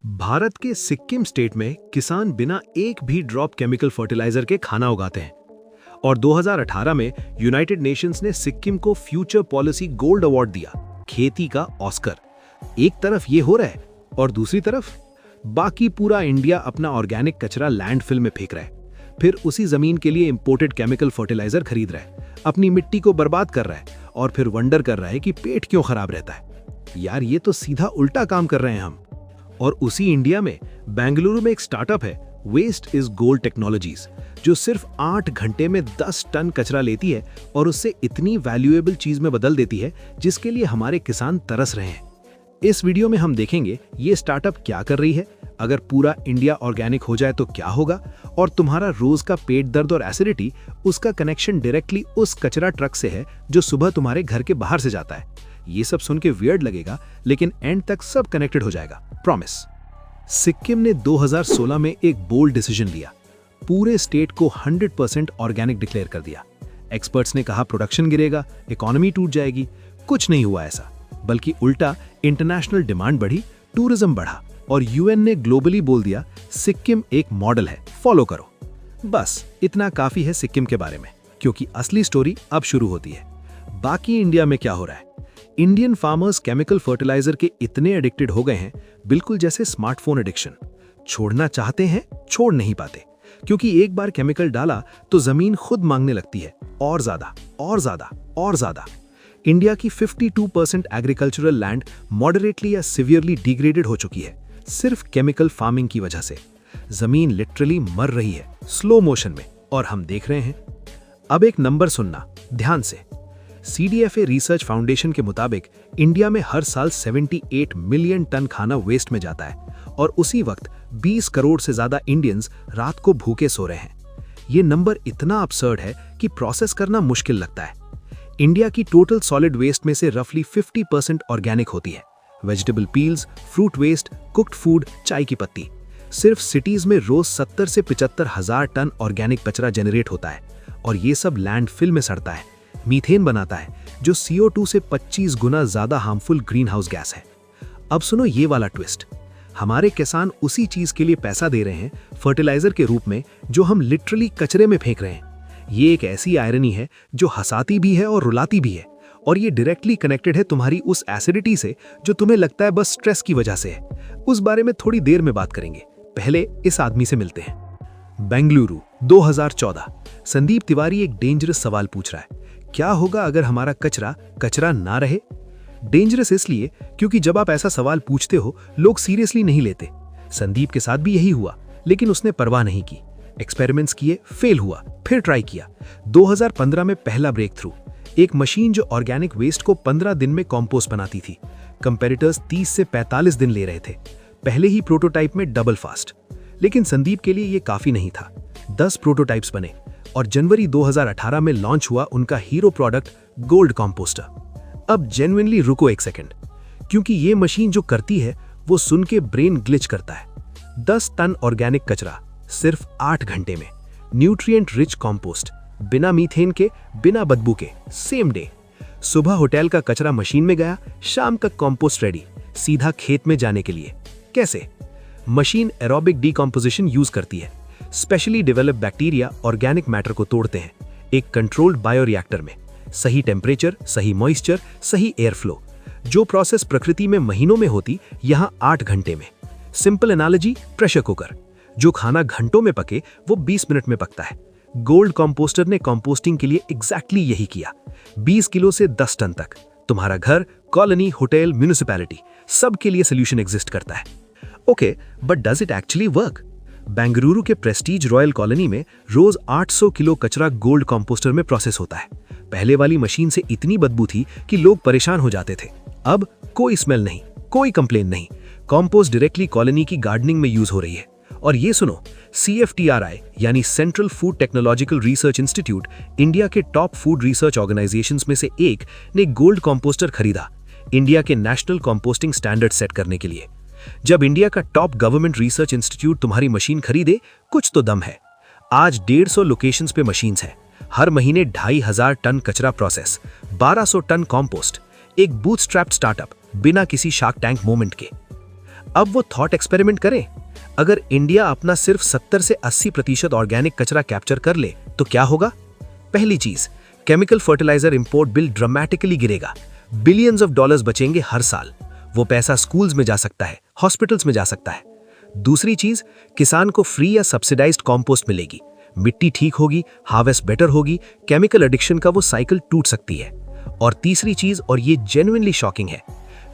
भारत के सिक्किम स्टेट में किसान बिना एक भी ड्रॉप केमिकल फर्टिलाइजर के खाना उगाते हैं और 2018 में यूनाइटेड नेशंस ने सिक्किम को फ्यूचर पॉलिसी गोल्ड अवार्ड दिया, खेती का ऑस्कर। एक तरफ ये हो रहा है और दूसरी तरफ बाकी पूरा इंडिया अपना ऑर्गेनिक कचरा लैंडफिल में फेंक रहा है, फिर उसी जमीन के लिए इंपोर्टेड केमिकल फर्टिलाइजर खरीद रहा है, अपनी मिट्टी को बर्बाद कर रहा है और फिर वंडर कर रहा है कि पेट क्यों खराब रहता है। यार, ये तो सीधा उल्टा काम कर रहे हैं हम। और उसी इंडिया में बेंगलुरु में एक स्टार्टअप है वेस्ट इज गोल्ड टेक्नोलॉजीज, जो सिर्फ 8 घंटे में 10 टन कचरा लेती है और उससे इतनी वैल्यूएबल चीज में बदल देती है जिसके लिए हमारे किसान तरस रहे हैं। इस वीडियो में हम देखेंगे ये स्टार्टअप क्या कर रही है, अगर पूरा इंडिया ऑर्गेनिक हो जाए तो क्या होगा, और तुम्हारा रोज का पेट दर्द और एसिडिटी, उसका कनेक्शन डायरेक्टली उस कचरा ट्रक से है जो सुबह तुम्हारे घर के बाहर से जाता है। ये सब सुन के वियर्ड लगेगा, लेकिन एंड तक सब कनेक्टेड हो जाएगा, प्रॉमिस। सिक्किम ने 2016 में एक बोल्ड डिसीजन लिया, पूरे स्टेट को 100% ऑर्गेनिक डिक्लेयर कर दिया। एक्सपर्ट्स ने कहा प्रोडक्शन गिरेगा, इकोनॉमी टूट जाएगी। कुछ नहीं हुआ ऐसा, बल्कि उल्टा इंटरनेशनल डिमांड बढ़ी, टूरिज्म बढ़ा और यूएन ने ग्लोबली बोल दिया सिक्किम एक मॉडल है, फॉलो करो। बस इतना काफी है सिक्किम के बारे में, क्योंकि असली स्टोरी अब शुरू होती है। बाकी इंडिया में क्या हो रहा है? इंडियन फार्मर्स केमिकल फर्टिलाइजर के इतने एडिक्टेड हो गए हैं, बिल्कुल जैसे स्मार्टफोन एडिक्शन। छोड़ना चाहते हैं, छोड़ नहीं पाते, क्योंकि एक बार केमिकल डाला तो जमीन खुद मांगने लगती है और ज्यादा और ज्यादा और ज्यादा। इंडिया की 52% एग्रीकल्चरल लैंड मॉडरेटली या सिवियरली डिग्रेडेड हो चुकी है, सिर्फ केमिकल फार्मिंग की वजह से। जमीन लिटरली मर रही है स्लो मोशन में, और हम देख रहे हैं। अब एक नंबर सुनना ध्यान से। CDFA रिसर्च फाउंडेशन के मुताबिक इंडिया में हर साल 78 मिलियन टन खाना वेस्ट में जाता है, और उसी वक्त 20 करोड़ से ज्यादा इंडियंस रात को भूखे सो रहे हैं। ये नंबर इतना absurd है कि प्रोसेस करना मुश्किल लगता है। इंडिया की टोटल सॉलिड वेस्ट में से रफली 50% ऑर्गेनिक होती है। Vegetable peels, fruit waste, cooked food, चाय की पत्ती। सिर्फ सिटीज में रोज 70 से 75 हजार टन ऑर्गेनिक कचरा जनरेट होता है, और ये सब लैंडफिल में सड़ता है, मीथेन बनाता है, जो CO2 से 25 गुना ज्यादा हार्मफुल ग्रीन हाउस गैस है। अब सुनो ये वाला ट्विस्ट, हमारे किसान उसी चीज के लिए पैसा दे रहे हैं, फर्टिलाइजर के रूप में, जो हम लिटरली कचरे में फेंक रहे हैं। ये एक ऐसी आयरनी है जो हंसाती भी है और रुलाती भी है, और ये डायरेक्टली कनेक्टेड है तुम्हारी उस एसिडिटी से जो तुम्हें लगता है बस स्ट्रेस की वजह से है। उस बारे में थोड़ी देर में बात करेंगे, पहले इस आदमी से मिलते हैं। बेंगलुरु 2014। संदीप तिवारी एक डेंजरस सवाल पूछ रहा है, क्या होगा अगर हमारा कचरा कचरा ना रहे? डेंजरस इसलिए क्योंकि जब आप ऐसा सवाल पूछते हो, लोग सीरियसली नहीं लेते। संदीप के साथ भी यही हुआ, लेकिन उसने परवाह नहीं की। एक्सपेरिमेंट्स किए, फेल हुआ, फिर ट्राई किया। 2015 में पहला ब्रेक थ्रू, एक मशीन जो ऑर्गेनिक वेस्ट को 15 दिन में कंपोस्ट बनाती थी। कंपेटिटर्स 30 से 45 दिन ले रहे थे, पहले ही प्रोटोटाइप में डबल फास्ट। लेकिन संदीप के लिए ये काफी नहीं था। 10 प्रोटोटाइप्स बने और जनवरी 2018 में लॉन्च हुआ उनका हीरो प्रोडक्ट गोल्ड कंपोस्टर। अब जेन्युइनली रुको एक सेकंड, क्योंकि ये मशीन जो करती है वो सुन के ब्रेन ग्लिच करता है। 10 टन ऑर्गेनिक कचरा सिर्फ 8 घंटे में, न्यूट्रिएंट रिच कंपोस्ट, बिना मीथेन के, बिना बदबू के, सेम डे। सुबह होटल का कचरा मशीन में गया, शाम का कंपोस्ट रेडी, सीधा खेत में जाने के लिए। कैसे? मशीन एरोबिक डीकंपोजिशन यूज करती है। Specially develop bacteria organic matter को तोड़ते हैं एक कंट्रोल्ड बायोरिएक्टर में। सही टेम्परेचर, सही मॉइस्चर, सही एयर फ्लो। जो प्रोसेस प्रकृति में महीनों में होती, यहां 8 घंटे में। Simple analogy, pressure cooker. जो खाना घंटों में पके, वो 20 मिनट में पकता है। गोल्ड कंपोस्टर ने कंपोस्टिंग के लिए एग्जैक्टली यही किया। 20 किलो से 10 टन तक। तुम्हारा घर, कॉलोनी, होटल, म्युनिसिपैलिटी, सब के लिए सोल्यूशन एग्जिस्ट करता है। Okay, but does it actually work? Bengaluru के प्रेस्टीज रॉयल कॉलोनी में रोज 800 किलो कचरा गोल्ड कंपोस्टर में प्रोसेस होता है। पहले वाली मशीन से इतनी बदबू थी कि लोग परेशान हो जाते थे। अब कोई स्मेल नहीं, कोई कंप्लेन नहीं। कंपोस्ट डायरेक्टली कॉलोनी की गार्डनिंग में यूज हो रही है। और ये सुनो, CFTRI यानी central food technological research institute, India के टॉप फूड रिसर्च ऑर्गेनाइजेशंस में से एक, ने गोल्ड कंपोस्टर खरीदा इंडिया के नेशनल कंपोस्टिंग स्टैंडर्ड सेट करने के लिए। जब इंडिया का टॉप गवर्नमेंट रिसर्च इंस्टीट्यूट तुम्हारी मशीन खरीदे, कुछ तो दम है। आज 150 लोकेशंस पे मशीन्स हैं, हर महीने 2500 टन कचरा प्रोसेस, 1200 टन कंपोस्ट, एक बूटस्ट्रैप्ड स्टार्टअप, बिना किसी शार्क टैंक मोमेंट के। अब वो थॉट एक्सपेरिमेंट करें। अगर इंडिया अपना सिर्फ 70 से 80% ऑर्गेनिक कचरा कैप्चर कर ले तो क्या होगा? पहली चीज, chemical fertiliser import bill dramatically गिरेगा। बिलियंस ऑफ डॉलर्स बचेंगे हर साल। वो पैसा स्कूल्स में जा सकता है, हॉस्पिटल्स में जा सकता है। दूसरी चीज, किसान को फ्री या सब्सिडाइज्ड कंपोस्ट मिलेगी। मिट्टी ठीक होगी, हार्वेस्ट बेटर होगी, केमिकल एडिक्शन का वो साइकिल टूट सकती है। और तीसरी चीज, और ये जेन्युइनली शॉकिंग है,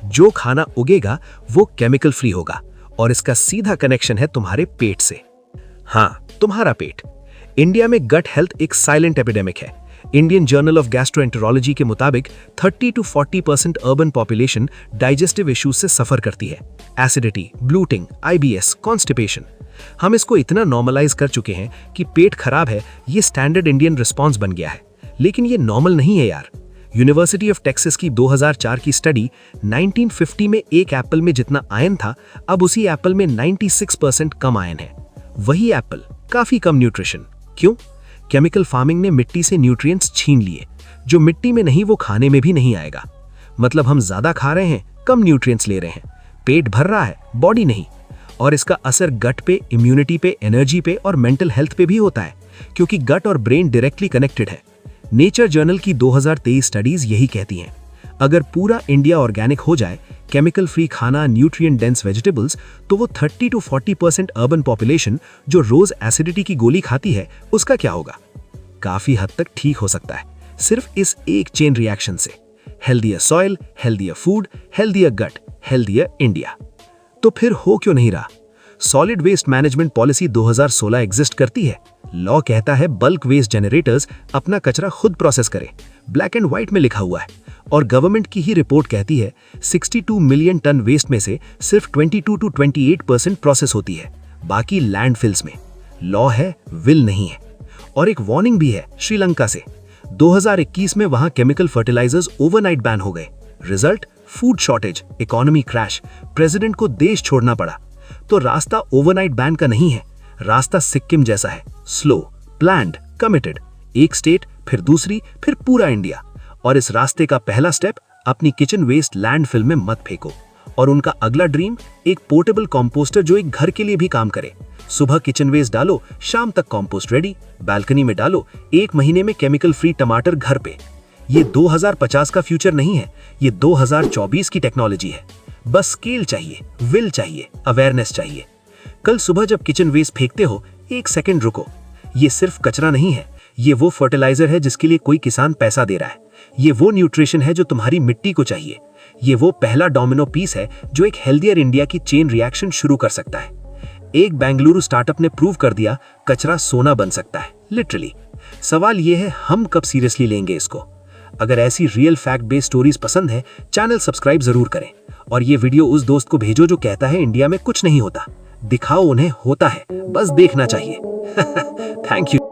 जो खाना उगेगा वो केमिकल फ्री होगा और इसका सीधा कनेक्शन है तुम्हारे पेट से। हाँ, तुम्हारा पेट। इंडिया में गट हेल्थ एक साइलेंट एपिडेमिक है। इंडियन जर्नल ऑफ गैस्ट्रोएंटेरोलॉजी के मुताबिक 30 to 40% urban population digestive issues से सफर करती है। Acidity, bloating, IBS, constipation. हम इसको इतना नॉर्मलाइज कर चुके हैं कि पेट खराब है ये स्टैंडर्ड इंडियन रिस्पॉन्स बन गया है। लेकिन ये नॉर्मल नहीं है यार। यूनिवर्सिटी ऑफ टेक्सास की 2004 की स्टडी 1950 में एक एप्पल में जितना आयन था, अब उसी एप्पल में 96% कम आयन है। वही एप्पल, काफी कम न्यूट्रिशन। क्यों? केमिकल फार्मिंग ने मिट्टी से न्यूट्रिएंट्स छीन लिए। जो मिट्टी में नहीं वो खाने में भी नहीं आएगा। मतलब हम ज्यादा खा रहे हैं, कम न्यूट्रिएंट्स ले रहे हैं। पेट भर रहा है, बॉडी नहीं। और इसका असर गट पे, इम्यूनिटी पे, एनर्जी पे और मेंटल हेल्थ पे भी होता है, क्योंकि गट और ब्रेन डायरेक्टली कनेक्टेड है। नेचर जर्नल की 2023 स्टडीज यही कहती हैं। अगर पूरा इंडिया ऑर्गेनिक हो जाए, केमिकल फ्री खाना, न्यूट्रिएंट डेंस वेजिटेबल्स, तो वो 30 to 40% अर्बन पॉपुलेशन जो रोज एसिडिटी की गोली खाती है, उसका क्या होगा? काफी हद तक ठीक हो सकता है, सिर्फ इस एक चेन रिएक्शन से। Healthier soil, healthier food, healthier gut, healthier India. तो फिर हो क्यों नहीं रहा? Solid waste management policy 2016 exist करती है। लॉ कहता है बल्क वेस्ट जनरेटर्स अपना कचरा खुद प्रोसेस करें। ब्लैक एंड व्हाइट में लिखा हुआ है। और गवर्नमेंट की ही रिपोर्ट कहती है 62 मिलियन टन वेस्ट में से सिर्फ 22 to 28% प्रोसेस होती है, बाकी लैंडफिल्स में। लॉ है, विल नहीं है। और एक वार्निंग भी है श्रीलंका से। 2021 में वहां केमिकल फर्टिलाइजर्स ओवरनाइट बैन हो गए। Result, food shortage, economy crash, president को देश छोड़ना पड़ा। तो रास्ता ओवरनाइट बैन का नहीं है, रास्ता सिक्किम जैसा है, स्लो, प्लान्ड, कमिटेड। एक स्टेट, फिर दूसरी, फिर पूरा इंडिया। और इस रास्ते का पहला स्टेप, अपनी किचन वेस्ट लैंडफिल में मत फेंको। और उनका अगला ड्रीम, एक पोर्टेबल कंपोस्टर जो एक घर के लिए भी काम करे। सुबह किचन वेस्ट डालो, शाम तक कंपोस्ट रेडी। बालकनी में डालो, 1 महीने में केमिकल फ्री टमाटर घर पे। ये 2050 का फ्यूचर नहीं है, ये 2024 की टेक्नोलॉजी है। बस स्केल चाहिए, विल चाहिए, अवेयरनेस चाहिए। कल सुबह जब किचन वेस्ट फेंकते हो, 1 सेकंड रुको। ये सिर्फ कचरा नहीं है, ये वो फर्टिलाइजर है जिसके लिए कोई किसान पैसा दे रहा है। ये वो न्यूट्रिशन है जो तुम्हारी मिट्टी को चाहिए। ये वो पहला डोमिनो पीस है जो एक हेल्दियर इंडिया की चेन रिएक्शन शुरू कर सकता है। एक बेंगलुरु स्टार्टअप ने प्रूव कर दिया कचरा सोना बन सकता है, लिटरली। सवाल ये है, हम कब सीरियसली लेंगे इसको? अगर ऐसी रियल फैक्ट बेस्ड स्टोरीज पसंद है, चैनल सब्सक्राइब जरूर करें। और ये वीडियो उस दोस्त को भेजो जो कहता है इंडिया में कुछ नहीं होता। दिखाओ उन्हें होता है, बस देखना चाहिए। Thank you.